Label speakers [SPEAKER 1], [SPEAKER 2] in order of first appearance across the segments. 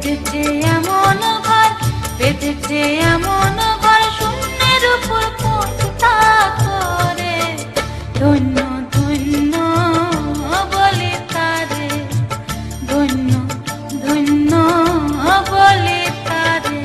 [SPEAKER 1] বেঁধেছে এমন ঘর, বেঁধেছে এমন ঘর, শূন্যের উপর পৌঁছতা করে। ধন্য ধন্য বলে তারে, ধন্য ধন্য বলে তারে।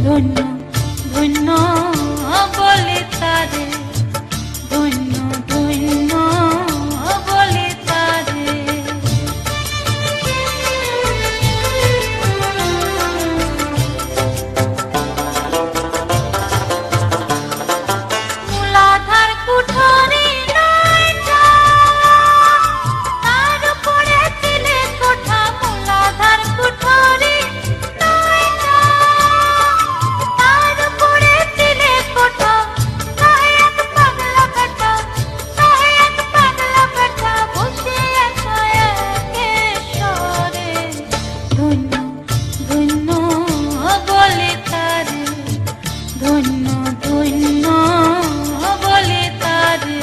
[SPEAKER 1] ধন্য ধন্য বলে তারে, ধন্য ধন্য বলে তারে। মূলাধার কুঠরি নয়টা, তার উপরে তিলে কোঠা। মূলাধার কুঠরি ধন্য ধন্য বলে তারে।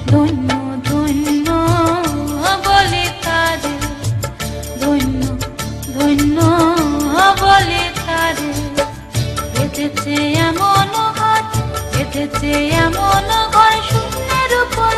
[SPEAKER 1] ধন্য ধন্য বলে তারে, ধন্য ধন্য বলে তারে। বেঁধেছে এমন ঘর, বেঁধেছে এমন ঘর, শূন্যের উপর